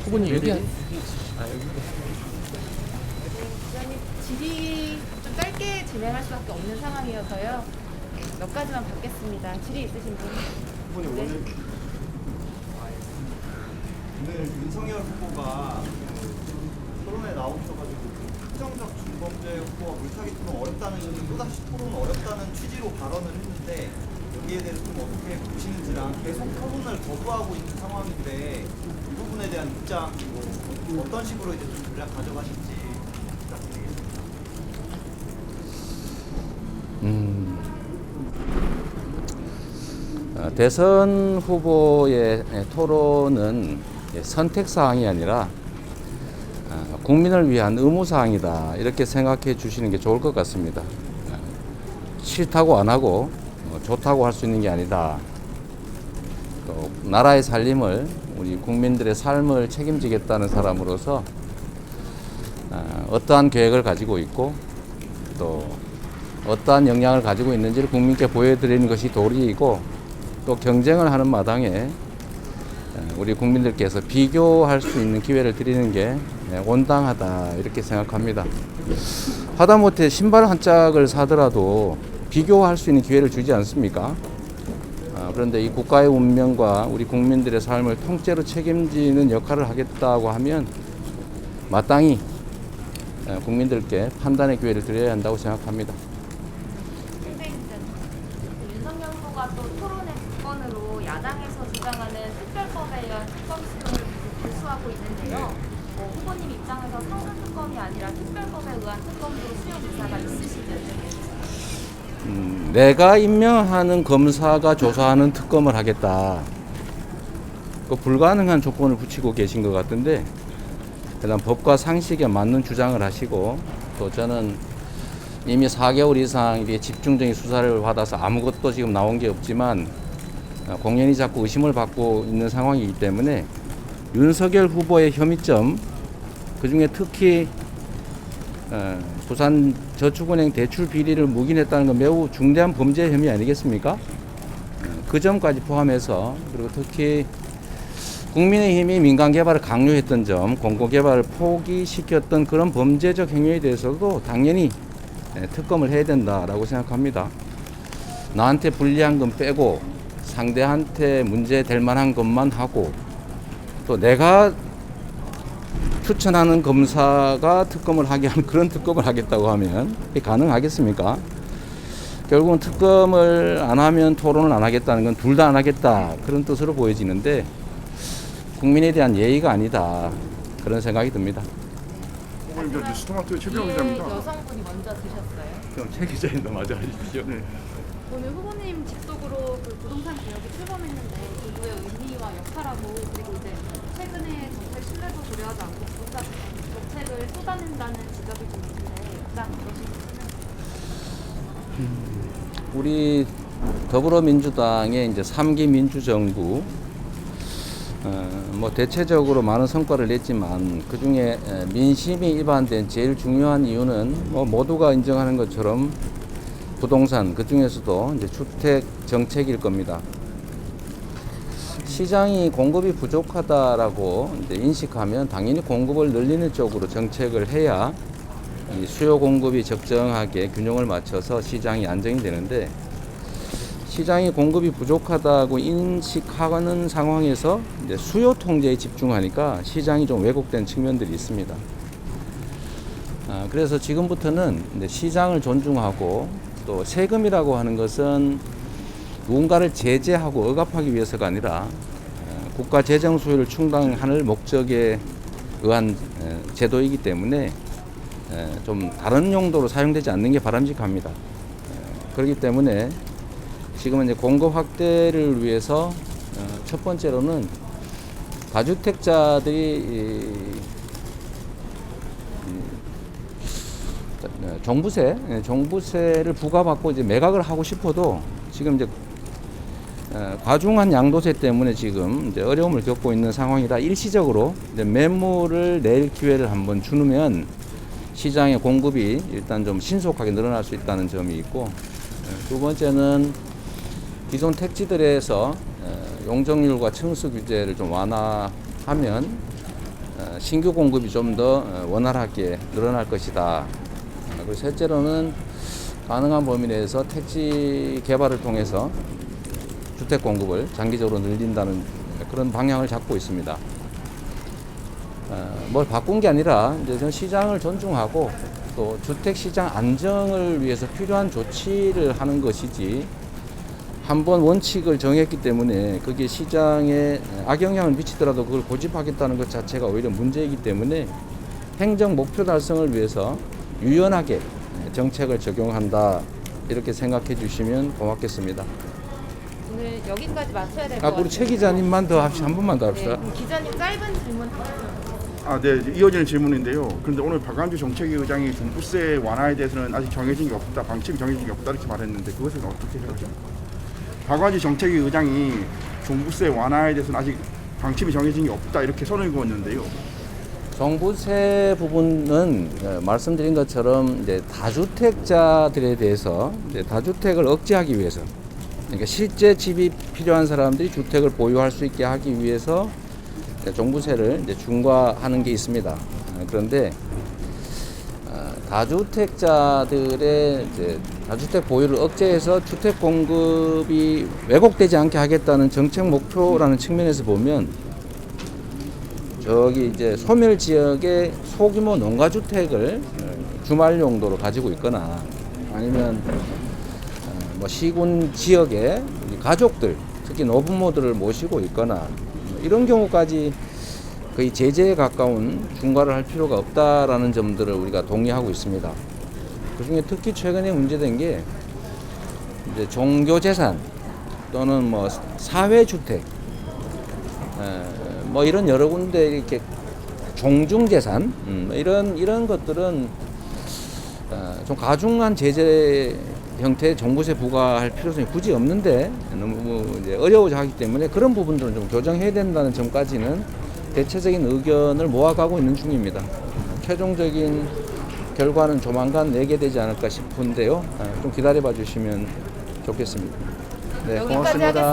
후보님 여기 기자님 질의 좀 짧게 진행할 수밖에 없는 상황이어서요. 몇 가지만 받겠습니다. 질의 있으신 분? 후보님 네. 오늘 윤석열 후보가 토론에 나오셔가지고 특정적 중범죄 후보와 물타기 토론 어렵다는 또다시 토론 어렵다는 취지로 발언을 했는데 여기에 대해서 좀 어떻게 보시는지랑 계속 토론을 거부하고 있는 상황인데 이 부분에 대한 입장 그리고 어떤 식으로 이제 좀 전략 가져가실지 부탁드리겠습니다. 대선 후보의 토론은 선택사항이 아니라 국민을 위한 의무사항이다 이렇게 생각해 주시는 게 좋을 것 같습니다. 싫다고 안 하고 좋다고 할 수 있는 게 아니다. 또 나라의 살림을 우리 국민들의 삶을 책임지겠다는 사람으로서 어떠한 계획을 가지고 있고 또 어떠한 역량을 가지고 있는지를 국민께 보여드리는 것이 도리이고 또 경쟁을 하는 마당에 우리 국민들께서 비교할 수 있는 기회를 드리는 게 온당하다 이렇게 생각합니다. 하다못해 신발 한 짝을 사더라도 비교할 수 있는 기회를 주지 않습니까? 그런데 이 국가의 운명과 우리 국민들의 삶을 통째로 책임지는 역할을 하겠다고 하면 마땅히 국민들께 판단의 기회를 드려야 한다고 생각합니다. 윤석열 후보가 또 토론의 조건으로 야당에서 주장하는 특별법에 의한 특검 수용을 계속 고수하고 있는데요. 후보님 입장에서 상근 특검이 아니라 특별법에 의한 특검도 수용 의사가 있으시냐요? 내가 임명하는 검사가 조사하는 특검을 하겠다. 그 불가능한 조건을 붙이고 계신 것 같은데 일단 법과 상식에 맞는 주장을 하시고 또 저는 이미 4개월 이상 이렇게 집중적인 수사를 받아서 아무것도 지금 나온 게 없지만 공연히 자꾸 의심을 받고 있는 상황이기 때문에 윤석열 후보의 혐의점 그중에 특히 부산저축은행 대출 비리를 묵인했다는 건 매우 중대한 범죄 혐의 아니겠습니까? 그 점까지 포함해서 그리고 특히 국민의힘이 민간개발을 강요했던 점, 공공개발을 포기시켰던 그런 범죄적 행위에 대해서도 당연히 특검을 해야 된다라고 생각합니다. 나한테 불리한 건 빼고 상대한테 문제 될 만한 것만 하고 또 내가 추천하는 검사가 특검을 하게 하는 그런 특검을 하겠다고 하면 이게 가능하겠습니까? 결국은 특검을 안 하면 토론을 안 하겠다는 건 둘 다 안 하겠다 그런 뜻으로 보여지는데 국민에 대한 예의가 아니다 그런 생각이 듭니다. 후보님 저 뉴스토마토의 최병호 기자입니다. 여성분이 먼저 드셨어요. 그럼 최 기자님도 마저 하십시오. 네. 오늘 후보님 직속으로 그 부동산 개혁이 출범했는데 이후의 의미와 역할하고 그리고 이제 최근에 정책 신뢰도 고려하지 않고 부동산 정책을 쏟아낸다는 지적이 좀 있는데 일단 그러시면 우리 더불어민주당의 이제 3기 민주정부 뭐 대체적으로 많은 성과를 냈지만 그 중에 민심이 입안된 제일 중요한 이유는 뭐 모두가 인정하는 것처럼 부동산 그 중에서도 이제 주택 정책일 겁니다. 시장이 공급이 부족하다라고 이제 인식하면 당연히 공급을 늘리는 쪽으로 정책을 해야 이 수요 공급이 적정하게 균형을 맞춰서 시장이 안정이 되는데 시장이 공급이 부족하다고 인식하는 상황에서 이제 수요 통제에 집중하니까 시장이 좀 왜곡된 측면들이 있습니다. 그래서 지금부터는 이제 시장을 존중하고 또 세금이라고 하는 것은 누군가를 제재하고 억압하기 위해서가 아니라 국가 재정 수요를 충당할 목적에 의한 제도이기 때문에 좀 다른 용도로 사용되지 않는 게 바람직합니다. 그렇기 때문에 지금은 이제 공급 확대를 위해서 첫 번째로는 다주택자들이 종부세를 부과받고 이제 매각을 하고 싶어도 지금 이제 과중한 양도세 때문에 지금 이제 어려움을 겪고 있는 상황이라 일시적으로 이제 매물을 낼 기회를 한번 주면 시장의 공급이 일단 좀 신속하게 늘어날 수 있다는 점이 있고 두 번째는 기존 택지들에서 용적률과 층수 규제를 좀 완화하면 신규 공급이 좀 더 원활하게 늘어날 것이다. 그리고 셋째로는 가능한 범위 내에서 택지 개발을 통해서 주택 공급을 장기적으로 늘린다는 그런 방향을 잡고 있습니다. 뭘 바꾼 게 아니라 이제 저는 시장을 존중하고 또 주택 시장 안정을 위해서 필요한 조치를 하는 것이지, 한번 원칙을 정했기 때문에 그게 시장에 악영향을 미치더라도 그걸 고집하겠다는 것 자체가 오히려 문제이기 때문에 행정 목표 달성을 위해서 유연하게 정책을 적용한다, 이렇게 생각해 주시면 고맙겠습니다. 오늘 여기까지 마쳐야 될 것 같아요. 우리 최 기자님만 더 합시다. 한 분만 더 네, 합시다. 그럼 기자님 짧은 질문 하나. 네, 이어지는 질문인데요. 그런데 오늘 박완주 정책위 의장이 종부세 완화에 대해서는 아직 정해진 게 없다, 방침이 정해진 게 없다 이렇게 말했는데 그것은 어떻게 생각하죠? 박완주 정책위 의장이 종부세 완화에 대해서는 아직 방침이 정해진 게 없다 이렇게 선을 그었는데요. 종부세 부분은 말씀드린 것처럼 이제 다주택자들에 대해서 이제 다주택을 억제하기 위해서, 그러니까 실제 집이 필요한 사람들이 주택을 보유할 수 있게 하기 위해서 종부세를 이제 중과하는 게 있습니다. 그런데 다주택자들의 이제 다주택 보유를 억제해서 주택 공급이 왜곡되지 않게 하겠다는 정책 목표라는 측면에서 보면, 저기 이제 소멸 지역에 소규모 농가주택을 주말 용도로 가지고 있거나, 아니면 뭐 시군 지역에 가족들, 특히 노부모들을 모시고 있거나, 이런 경우까지 거의 제재에 가까운 중과를 할 필요가 없다라는 점들을 우리가 동의하고 있습니다. 그중에 특히 최근에 문제된 게 이제 종교재산 또는 뭐 사회주택, 뭐 이런 여러 군데 이렇게 종중재산, 이런 것들은 좀 가중한 제재 형태의 종부세 부과할 필요성이 굳이 없는데 너무 이제 어려워져 하기 때문에 그런 부분들은 좀 교정해야 된다는 점까지는 대체적인 의견을 모아가고 있는 중입니다. 최종적인 결과는 조만간 내게 되지 않을까 싶은데요. 좀 기다려봐 주시면 좋겠습니다. 네, 여기까지 고맙습니다.